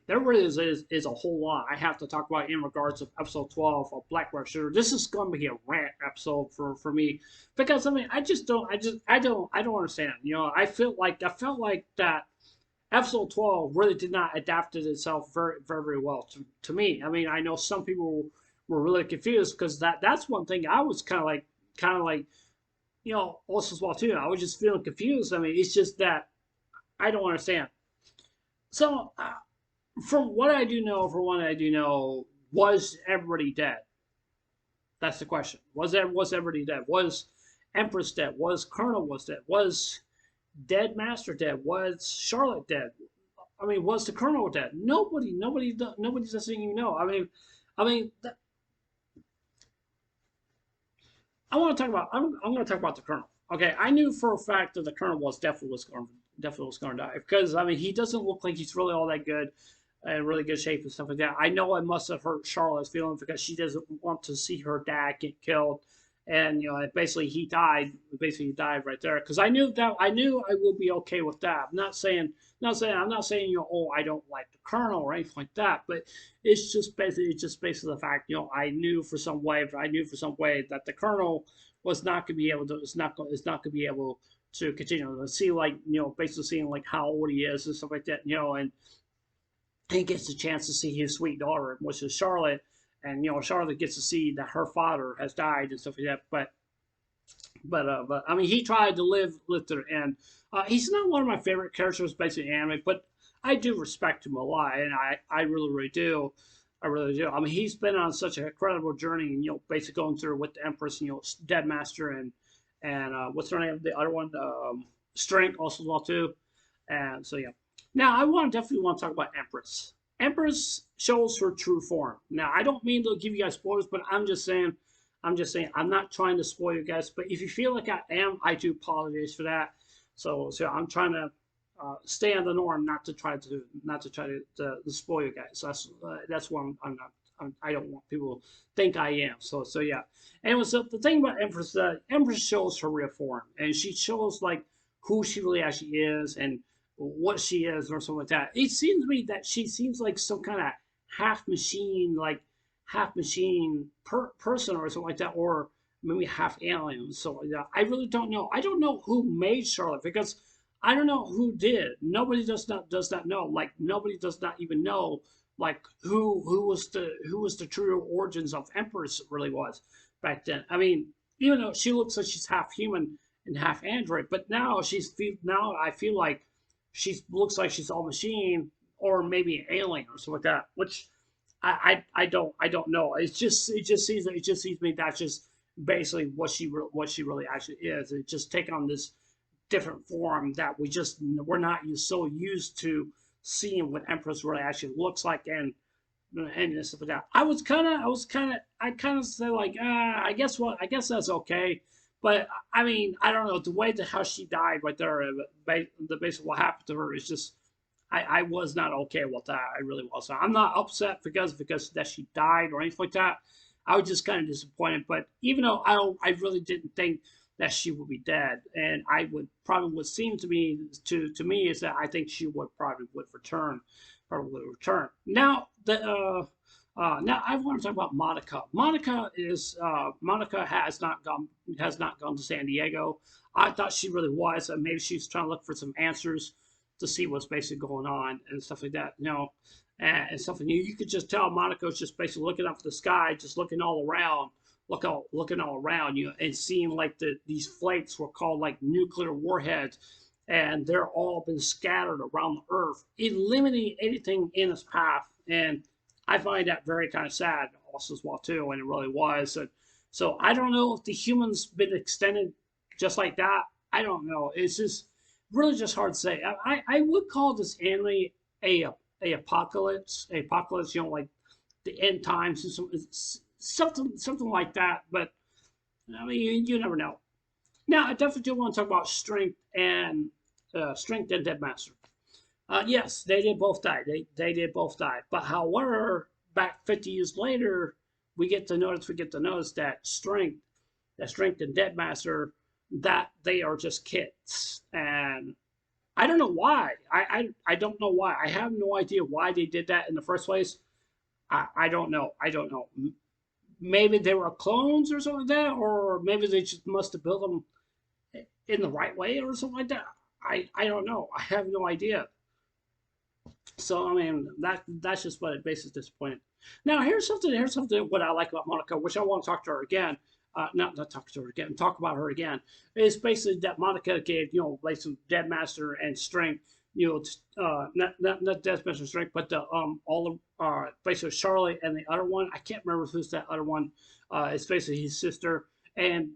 there really is a whole lot I have to talk about in regards of episode 12 of Black Shooter. This is going to be a rant episode for me because I mean I don't understand. You know, I felt like that episode 12 really did not adapted itself very well to me. I mean, I know some people were really confused because that's one thing I was kind of like you know also as well too. I was just feeling confused. I mean, it's just that I don't understand. So from what I do know, was everybody dead? That's the question. Was everybody dead? Was Empress dead? Was Colonel was dead? Was Dead Master dead? Was Charlotte dead? I mean, was the Colonel dead? Nobody doesn't even know. I mean, I'm going to talk about the Colonel. Okay, I knew for a fact that the Colonel definitely was going to die because I mean he doesn't look like he's really all that good in really good shape and stuff like that. I know it must have hurt Charlotte's feelings because she doesn't want to see her dad get killed, and you know basically he died. Basically he died right there because I knew I would be okay with that. I'm not saying you know oh I don't like the Colonel or anything like that, but it's just basically the fact you know I knew for some way that the Colonel was not going to be able to is not going to be able to continue to see like you know basically seeing like how old he is and stuff like that you know and he gets a chance to see his sweet daughter, which is Charlotte, and you know Charlotte gets to see that her father has died and stuff like that. But I mean, he tried to live to the end. He's not one of my favorite characters, basically anime, but I do respect him a lot, and I really do. I really do. I mean, he's been on such an incredible journey, and you know, basically going through with the Empress, you know, Dead Master, and what's her name? The other one, Strength, also as well too. And so yeah. Now I definitely want to talk about Empress. Empress shows her true form. Now I don't mean to give you guys spoilers, but I'm not trying to spoil you guys. But if you feel like I am, I do apologize for that. So I'm trying to stay on the norm, not to try to spoil you guys. That's what I don't want people to think I am. So yeah. Anyway, so the thing about Empress, Empress shows her real form, and she shows like who she really actually is and what she is or something like that. It seems to me that she seems like some kind of half machine, like half machine person or something like that, or maybe half alien. So yeah, I really don't know. I don't know who made Charlotte because I don't know who did. Nobody does not know. Like nobody does not even know like who was the true origins of Empress really was back then. I mean, even though she looks like she's half human and half android, but now I feel like she looks like she's all machine or maybe an alien or something like that. Which I don't know. It just seems to me that's just basically what she really actually is. It just take on this different form that we're not so used to seeing what Empress really actually looks like and stuff like that. I kind of say like, I guess that's okay. But I mean, I don't know the way to how she died right there. The base of what happened to her is just, I was not okay with that. I really was. I'm not upset because that she died or anything like that. I was just kind of disappointed. But even though I really didn't think that she would be dead, and I would probably would seem to me is that I think she would return, probably would return. Now I want to talk about Monica. Monica has not gone to San Diego. I thought she really was. Maybe she's trying to look for some answers to see what's basically going on and stuff like that. You know, and stuff. And you could just tell Monica's just basically looking up at the sky, just looking all around, looking all around you, and seeing like these flakes were called like nuclear warheads, and they're all been scattered around the Earth, eliminating anything in its path. And I find that very kind of sad, also as well too, and it really was. So I don't know if the humans been extended just like that. I don't know. It's just really just hard to say. I would call this anime a a apocalypse, you know, like the end times, something like that. But I mean, you never know. Now, I definitely do want to talk about Strength and Deadmaster. Yes, they did both die. They did both die. But however, back 50 years later, we get to notice that Strength and Deadmaster, that they are just kids. And I don't know why. I don't know why. I have no idea why they did that in the first place. I don't know. I don't know. Maybe they were clones or something like that, or maybe they just must have built them in the right way or something like that. I don't know. I have no idea. So I mean that's just what it basically disappointed. Now here's something. Here's something what I like about Monica, which I want to talk to her again. Not talk to her again. Talk about her again. Is basically that Monica gave like some Deadmaster and strength. Not Deadmaster strength, but the all of basically Charlotte and the other one. I can't remember who's that other one. It's basically his sister and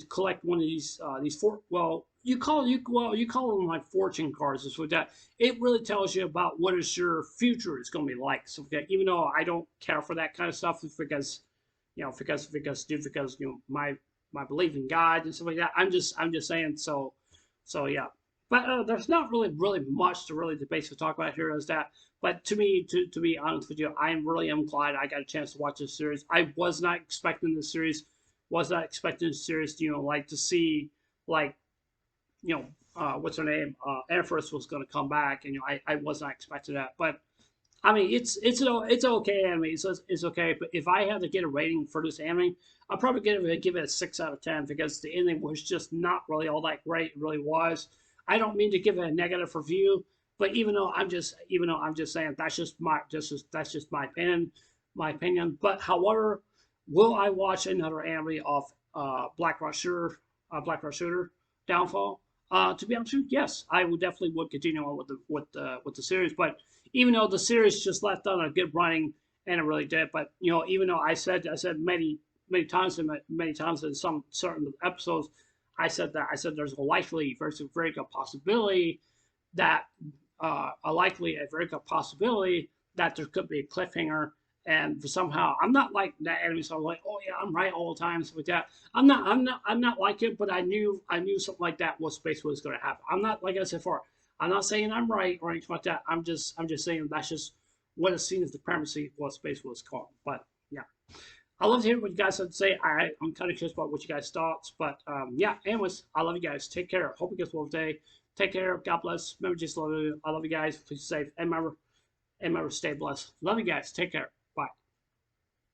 collect one of these four. Well, you call them like fortune cards and so like that. It really tells you about what is your future is going to be like. So even though I don't care for that kind of stuff, because my belief in God and stuff like that. I'm just saying. So yeah. But there's not really much to really basically talk about here as that. But to me, to be honest with you, I really am glad I got a chance to watch this series. I was not expecting this series. Was not expecting this series, like to see like what's her name? Empress was going to come back, and I was not expecting that. But I mean, it's okay anime. It's okay. But if I had to get a rating for this anime, I'd probably give it a 6 out of 10 because the ending was just not really all that great. It really was. I don't mean to give it a negative review, but even though I'm just saying that's just my opinion, But however, will I watch another anime of Black Rock Shooter Downfall? To be honest with you, yes, I would definitely would continue on with the series. But even though the series just left on a good running and it really did, but even though I said many times in some certain episodes, I said there's a likely versus very good possibility that a very good possibility that there could be a cliffhanger. And somehow I'm not like that enemy, so I'm like, oh yeah, I'm right all the time, stuff like that. I'm not like it, but I knew something like that was basically was going to happen. I'm not like I said before. I'm not saying I'm right or anything like that. I'm just saying that's just what it seems the premise was basically was called. But yeah, I love to hear what you guys have to say. I'm kind of curious about what you guys thoughts. But yeah, anyways, I love you guys. Take care. Hope you guys well today. Take care. God bless. Remember, just love you. I love you guys. Please stay safe and remember, stay blessed. Love you guys. Take care.